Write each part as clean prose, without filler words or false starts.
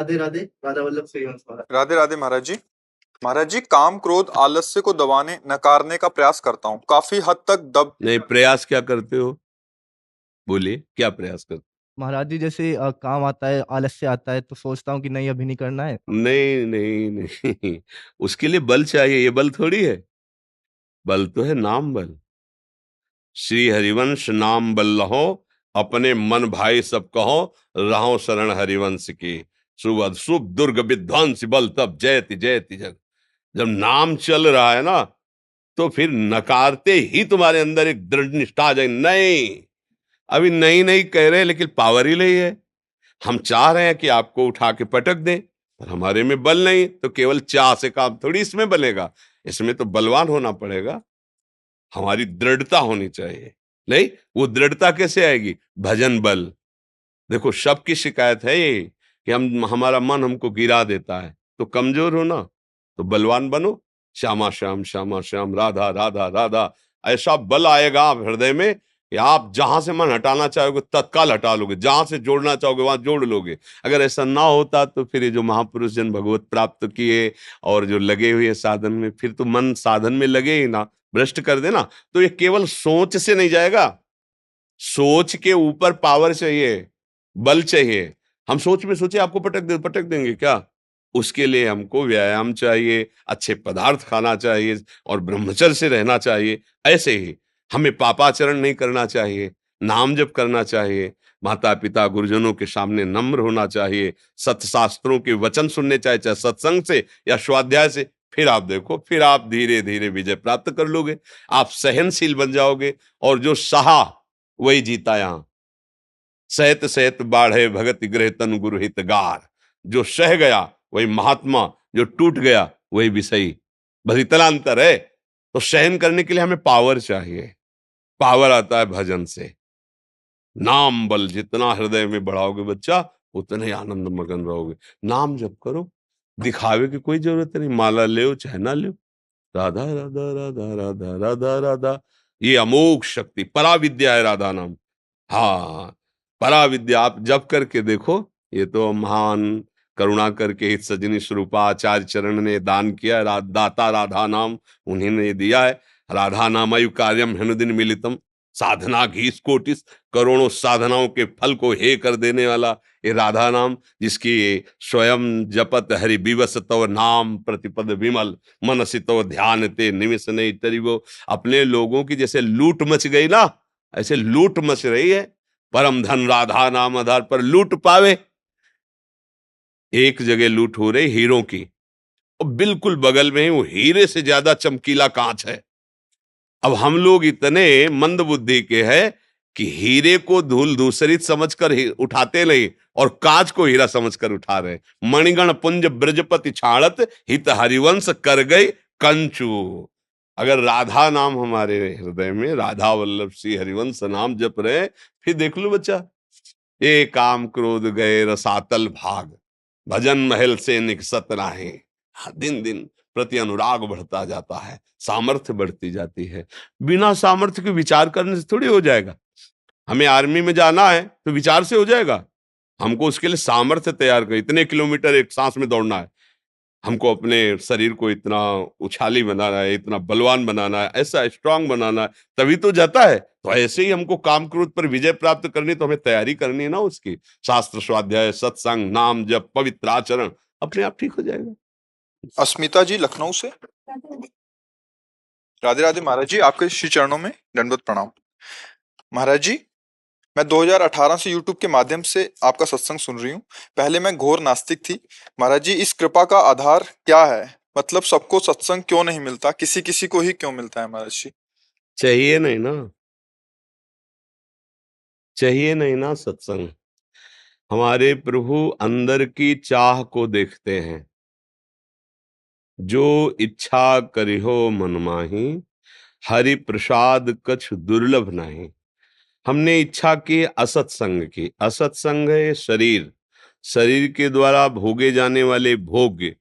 राधे राधे। राधा वल्लभ श्रीवंश महाराज। राधे राधे महाराज जी। महाराज जी, काम क्रोध आलस्य को दबाने नकारने का प्रयास करता हूँ, काफी हद तक दब। नहीं, प्रयास क्या करते हो? बोलिए, क्या प्रयास करते? महाराज जी जैसे काम आता है, आलस्य आता है, तो सोचता हूँ कि नहीं अभी नहीं करना है। नहीं नहीं नहीं, उसके लिए बल चाहिए। ये बल थोड़ी है, बल तो है नाम बल। श्री हरिवंश नाम बल लहो, अपने मन भाई सब कहो, रहो शरण हरिवंश की। शुभ अशुभ दुर्ग विध्वंस बल तब जयति जयति जग। जब नाम चल रहा है ना, तो फिर नकारते ही तुम्हारे अंदर एक दृढ़ निष्ठा आ जाए। नहीं, अभी नहीं नहीं कह रहे, लेकिन पावर ही नहीं है। हम चाह रहे हैं कि आपको उठा के पटक दें, पर हमारे में बल नहीं, तो केवल चाह से काम थोड़ी इसमें बनेगा। इसमें तो बलवान होना पड़ेगा, हमारी दृढ़ता होनी चाहिए। नहीं, वो दृढ़ता कैसे आएगी? भजन बल। देखो, सबकी शिकायत है ये कि हमारा मन हमको गिरा देता है। तो कमजोर हो ना, तो बलवान बनो। श्यामा श्याम श्यामा श्याम, राधा राधा राधा, ऐसा बल आएगा आप हृदय में कि आप जहां से मन हटाना चाहोगे तत्काल हटा लोगे, जहां से जोड़ना चाहोगे वहां जोड़ लोगे। अगर ऐसा ना होता तो फिर ये जो महापुरुष जन भगवत प्राप्त किए और जो लगे हुए साधन में, फिर तो मन साधन में लगे ही ना, भ्रष्ट कर देना। तो ये केवल सोच से नहीं जाएगा, सोच के ऊपर पावर चाहिए, बल चाहिए। हम सोच में सोचे आपको पटक देंगे क्या? उसके लिए हमको व्यायाम चाहिए, अच्छे पदार्थ खाना चाहिए और ब्रह्मचर्य से रहना चाहिए। ऐसे ही हमें पापाचरण नहीं करना चाहिए, नाम जप करना चाहिए, माता पिता गुरुजनों के सामने नम्र होना चाहिए, सत्य शास्त्रों के वचन सुनने चाहिए, चाहे सत्संग से या स्वाध्याय से। फिर आप देखो, फिर आप धीरे धीरे विजय प्राप्त कर लोगे, आप सहनशील बन जाओगे। और जो सहा वही जीता। यहां सहत सहत बाढ़े भगत गृह तन गुरु हितगार। जो सह गया वही महात्मा, जो टूट गया वही विषयी। बस इतना अंतर है। तो सहन करने के लिए हमें पावर चाहिए, पावर आता है भजन से। नाम बल जितना हृदय में बढ़ाओगे बच्चा, उतने ही आनंद मगन रहोगे। नाम जप करो, दिखावे की कोई जरूरत नहीं। माला ले चाहे ना ले, राधा राधा राधा राधा राधा राधा, ये अमोघ शक्ति पराविद्या है राधा नाम। हाँ, पराविद्या आप जप करके देखो। ये तो महान करुणा करके हित सजनी स्वरूपा आचार्य चरण ने दान किया। दाता राधा नाम उन्हीं ने दिया है। राधा नामयु कार्यम हनुदिन मिलितम, साधना घीस कोटिस, करोड़ों साधनाओं के फल को हे कर देने वाला ये राधा नाम, जिसकी स्वयं जपत हरि विवस तव नाम प्रतिपद विमल, मनसि तव ध्यान ते निमिष नहीं तरिवो। अपने लोगों की जैसे लूट मच गई ना, ऐसे लूट मच रही है। परम धन राधा नाम आधार पर लूट पावे। एक जगह लूट हो रही हीरों की, और बिल्कुल बगल में ही वो हीरे से ज्यादा चमकीला कांच है। अब हम लोग इतने मंद बुद्धि के हैं कि हीरे को धूल धूसरित समझकर उठाते नहीं, और कांच को हीरा समझकर उठा रहे। मणिगण पुंज ब्रजपति छाड़त, हित हरिवंश कर गई कंचू। अगर राधा नाम हमारे हृदय में, राधा वल्लभ श्री हरिवंश नाम जप रहे, फिर देख लो बच्चा, ये काम क्रोध गए रसातल भाग, भजन महल से निकसत नाहे। दिन दिन प्रति अनुराग बढ़ता जाता है, सामर्थ्य बढ़ती जाती है। बिना सामर्थ्य के विचार करने से थोड़ी हो जाएगा। हमें आर्मी में जाना है तो विचार से हो जाएगा? हमको उसके लिए सामर्थ्य तैयार कर, इतने किलोमीटर एक सांस में दौड़ना है, हमको अपने शरीर को इतना उछाली बनाना है, इतना बलवान बनाना है, ऐसा स्ट्रांग बनाना है, तभी तो जाता है। तो ऐसे ही हमको काम क्रोध पर विजय प्राप्त करनी, तो हमें तैयारी करनी है ना उसकी। शास्त्र स्वाध्याय, सत्संग, नाम जप, पवित्र आचरण, अपने आप ठीक हो जाएगा। अस्मिता जी लखनऊ से। राधे राधे महाराज जी, आपके श्री चरणों में दंडवत प्रणाम। महाराज जी, मैं 2018 से YouTube के माध्यम से आपका सत्संग सुन रही हूँ। पहले मैं घोर नास्तिक थी। महाराज जी, इस कृपा का आधार क्या है? मतलब सबको सत्संग क्यों नहीं मिलता, किसी किसी को ही क्यों मिलता है महाराज जी? चाहिए नहीं ना, चाहिए नहीं ना सत्संग। हमारे प्रभु अंदर की चाह को देखते हैं। जो इच्छा करिहो मन माही, हरि प्रसाद कछ दुर्लभ नहीं। हमने इच्छा की असत्संग की। असत्संग है शरीर, शरीर के द्वारा भोगे जाने वाले भोग्य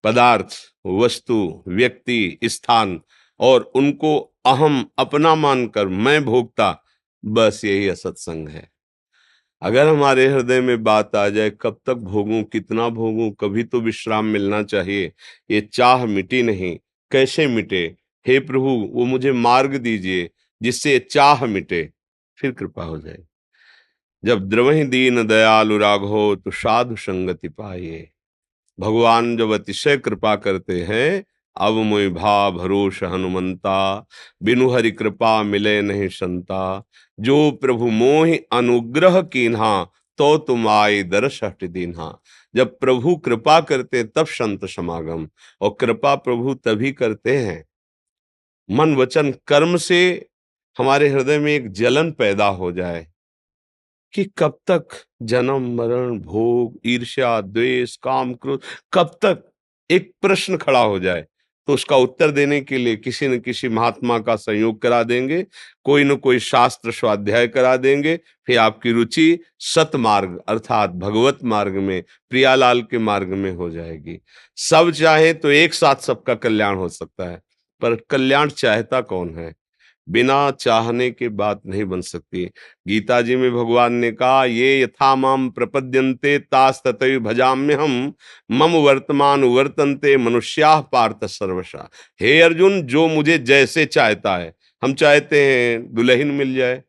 पदार्थ, वस्तु, व्यक्ति, स्थान, और उनको अहम अपना मानकर मैं भोगता, बस यही असत्संग है। अगर हमारे हृदय में बात आ जाए कब तक भोगूं, कितना भोगूं, कभी तो विश्राम मिलना चाहिए, ये चाह मिटी नहीं, कैसे मिटे? हे प्रभु, वो मुझे मार्ग दीजिए जिससे ये चाह मिटे, फिर कृपा हो जाए। जब द्रवहि दीन दयालु राघो तो साधु संगति पाइए। भगवान जब अतिशय कृपा करते हैं, अब मोहि भा भरोस हनुमंता, बिनु हरि कृपा मिले नहीं संता। जो प्रभु मोहि अनुग्रह कीन्हा, तो तुम आए दरस हट दीन्हा। जब प्रभु कृपा करते तब संत समागम, और कृपा प्रभु तभी करते हैं मन वचन कर्म से हमारे हृदय में एक जलन पैदा हो जाए कि कब तक जन्म मरण भोग ईर्ष्या द्वेष काम क्रोध, कब तक एक प्रश्न खड़ा हो जाए। तो उसका उत्तर देने के लिए किसी न किसी महात्मा का संयोग करा देंगे, कोई न कोई शास्त्र स्वाध्याय करा देंगे, फिर आपकी रुचि सतमार्ग अर्थात भगवत मार्ग में, प्रियालाल के मार्ग में हो जाएगी। सब चाहे तो एक साथ सबका कल्याण हो सकता है, पर कल्याण चाहता कौन है? बिना चाहने के बात नहीं बन सकती। गीता जी में भगवान ने कहा, ये यथा माम प्रपद्यन्ते तास तथैव भजाम्यहम्, मम वर्तमान वर्तन्ते मनुष्याः पार्थ सर्वशः। हे अर्जुन, जो मुझे जैसे चाहता है, हम चाहते हैं दुल्हन मिल जाए,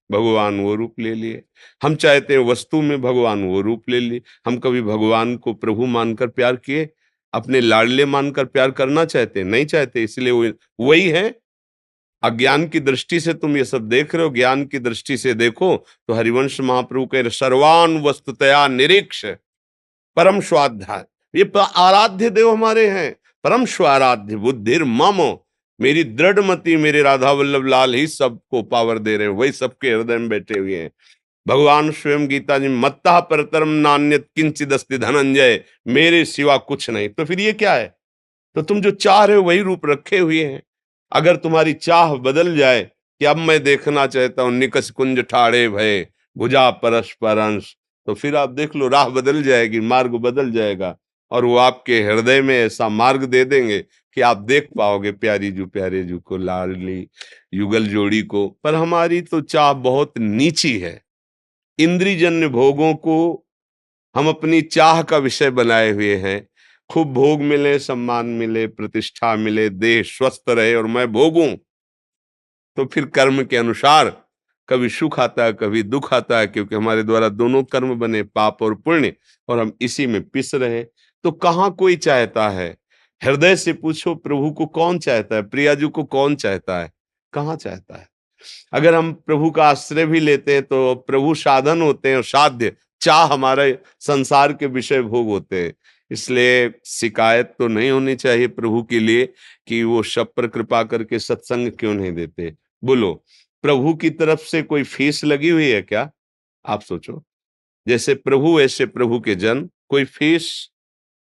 भगवान वो रूप ले लिए। हम चाहते हैं वस्तु में, भगवान वो रूप ले लिए। हम कभी भगवान को प्रभु मानकर प्यार किए? अपने लाडले मानकर प्यार करना चाहते? नहीं चाहते, इसलिए वो वही है। अज्ञान की दृष्टि से तुम ये सब देख रहे हो, ज्ञान की दृष्टि से देखो तो हरिवंश महाप्रभु कह रहे, सर्वान वस्तुतया निरीक्ष परम स्वाध्याय। ये आराध्य देव हमारे हैं, परम स्वाराध्य बुद्धिर मम, मेरी दृढ़ मति मेरे राधा वल्लभ लाल ही सबको पावर दे रहे हैं, वही सबके हृदय में बैठे हुए हैं। भगवान स्वयं गीता जी मत्ता परतरम नान्यत किंचिद अस्ति धनंजय, मेरे सिवा कुछ नहीं। तो फिर ये क्या है? तो तुम जो चाह रहे हो वही रूप रखे हुए हैं। अगर तुम्हारी चाह बदल जाए कि अब मैं देखना चाहता हूं निकस कुंज ठाड़े भय भुजा परस्पर अंश, तो फिर आप देख लो, राह बदल जाएगी, मार्ग बदल जाएगा, और वो आपके हृदय में ऐसा मार्ग दे देंगे कि आप देख पाओगे प्यारी जू प्यारे जू को, लाडली युगल जोड़ी को। पर हमारी तो चाह बहुत नीची है। इंद्रियजन्य भोगों को हम अपनी चाह का विषय बनाए हुए हैं। खूब भोग मिले, सम्मान मिले, प्रतिष्ठा मिले, देह स्वस्थ रहे और मैं भोगूं, तो फिर कर्म के अनुसार कभी सुख आता है, कभी दुख आता है, क्योंकि हमारे द्वारा दोनों कर्म बने, पाप और पुण्य, और हम इसी में पिस रहे। तो कहाँ कोई चाहता है? हृदय से पूछो, प्रभु को कौन चाहता है? प्रियाजू को कौन चाहता है? कहाँ चाहता है? अगर हम प्रभु का आश्रय भी लेते हैं तो प्रभु साधन होते हैं और साध्य, चाह हमारे संसार के विषय भोग होते हैं। इसलिए शिकायत तो नहीं होनी चाहिए प्रभु के लिए कि वो सब पर कृपा करके सत्संग क्यों नहीं देते। बोलो, प्रभु की तरफ से कोई फीस लगी हुई है क्या? आप सोचो, जैसे प्रभु वैसे प्रभु के जन, कोई फीस,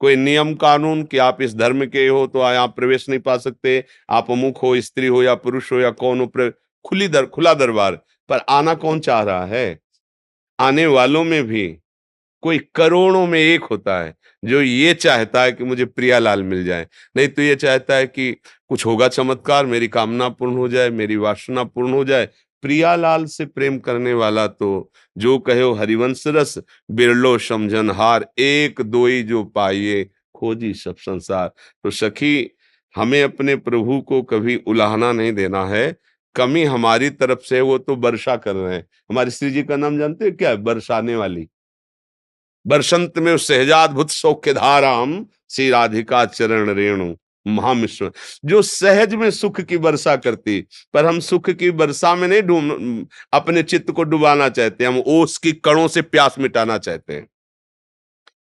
कोई नियम कानून कि आप इस धर्म के हो तो आप प्रवेश नहीं पा सकते, आप अमुक हो, स्त्री हो या पुरुष हो या कौन हो, खुला दरबार। पर आना कौन चाह रहा है? आने वालों में भी कोई करोड़ों में एक होता है जो ये चाहता है कि मुझे प्रियालाल मिल जाए, नहीं तो ये चाहता है कि कुछ होगा चमत्कार, मेरी कामना पूर्ण हो जाए, मेरी वासना पूर्ण हो जाए। प्रियालाल से प्रेम करने वाला तो जो कहो हरिवंश रस, बिरलो समझन हार, एक दोई जो पाइए खोजी सब संसार। तो सखी, हमें अपने प्रभु को कभी उलाहना नहीं देना है। कमी हमारी तरफ से, वो तो वर्षा कर रहे हैं। हमारे श्री जी का नाम जानते हैं क्या है? बरसाने वाली। बरसंत में सहजाद्भुत सौख्य धाराम, श्री राधिका चरण रेणु महामिश्र, जो सहज में सुख की वर्षा करती। पर हम सुख की वर्षा में नहीं अपने चित्त को डुबाना चाहते, हम ओस की कणों से प्यास मिटाना चाहते हैं।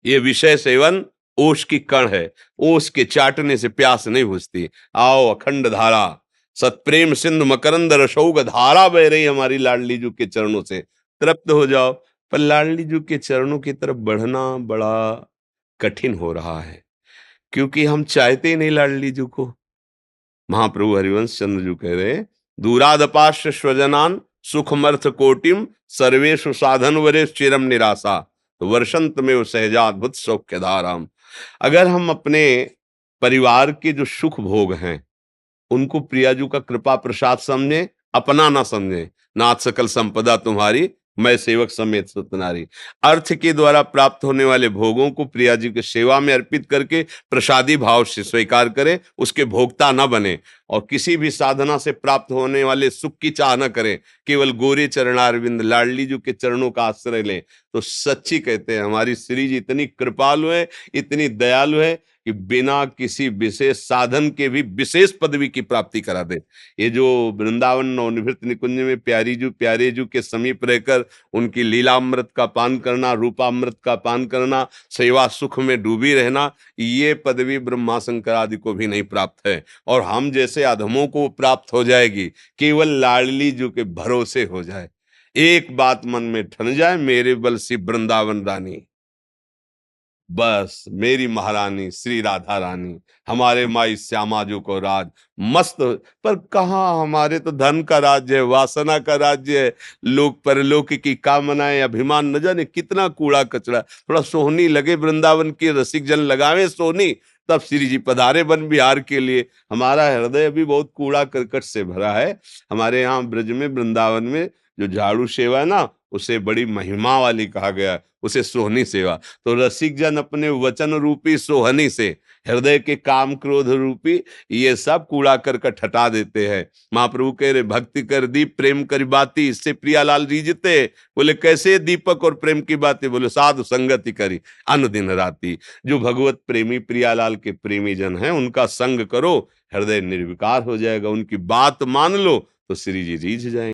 ये विषय सेवन ओस की कण है, ओस के चाटने से प्यास नहीं बुझती। आओ अखंड धारा सतप्रेम सिंधु मकरंद रसौग धारा बह रही हमारी लाडली जू के चरणों से, तृप्त हो जाओ। पर लाडली जू के चरणों की तरफ बढ़ना बड़ा कठिन हो रहा है, क्योंकि हम चाहते ही नहीं लाडली जू को। महाप्रभु हरिवंश चंद्र जू कह रहे, दूरादपाश्य स्वजनान सुखमर्थ कोटिम, सर्वेषु साधन वरे चिरम निराशा, तो वर्षंत में वो सहजाद्भुत सौख्य धाराम। अगर हम अपने परिवार के जो सुख भोग हैं उनको प्रियाजू का कृपा प्रसाद समझे, अपना ना समझे, नाथ सकल संपदा तुम्हारी मैं सेवक समेत सतनारी। अर्थ के द्वारा प्राप्त होने वाले भोगों को प्रिया जी की सेवा में अर्पित करके प्रसादी भाव से स्वीकार करे, उसके भोक्ता न बने और किसी भी साधना से प्राप्त होने वाले सुख की चाह न करें, केवल गोरे चरणारविंद लाडली जी के चरणों का आश्रय लें। तो सच्ची कहते हैं हमारी श्री जी इतनी कृपालु है, इतनी दयालु है कि बिना किसी विशेष साधन के भी विशेष पदवी की प्राप्ति करा दे। ये जो वृंदावन नवनिवृत्त निकुंज में प्यारे जू के समीप रहकर उनकी लीलामृत का पान करना, रूपामृत का पान करना, सेवा सुख में डूबी रहना, ये पदवी ब्रह्मा शंकर आदि को भी नहीं प्राप्त है और हम जैसे अधमों को प्राप्त हो जाएगी केवल लाडली जू के भरोसे हो जाए। एक बात मन में ठन जाए, मेरे बल सी वृंदावन रानी, बस मेरी महारानी श्री राधा रानी, हमारे माई श्यामा जो को राज मस्त। पर कहाँ, हमारे तो धन का राज्य है, वासना का राज्य है, लोक परलोक की कामनाएं, अभिमान, न जाने कितना कूड़ा कचरा। थोड़ा सोहनी लगे वृंदावन के रसिक जन लगावे सोहनी, तब श्री जी पधारे वन बिहार के लिए। हमारा हृदय अभी बहुत कूड़ा करकट से भरा है। हमारे यहाँ ब्रज में वृंदावन में जो झाड़ू सेवा है ना, उसे बड़ी महिमा वाली कहा गया, उसे सोहनी सेवा। तो रसिक जन अपने वचन रूपी सोहनी से हृदय के काम क्रोध रूपी ये सब कूड़ा करकट हटा देते हैं। महाप्रभु कह रहे भक्ति कर दीप प्रेम कर बाती, इससे प्रियालाल रीझते। बोले कैसे दीपक और प्रेम की बातें? बोले साधु संगति करी अनुदिन राती। जो भगवत प्रेमी प्रियालाल के प्रेमी जन हैं उनका संग करो, हृदय निर्विकार हो जाएगा। उनकी बात मान लो तो श्री जी रीझ जाएंगे।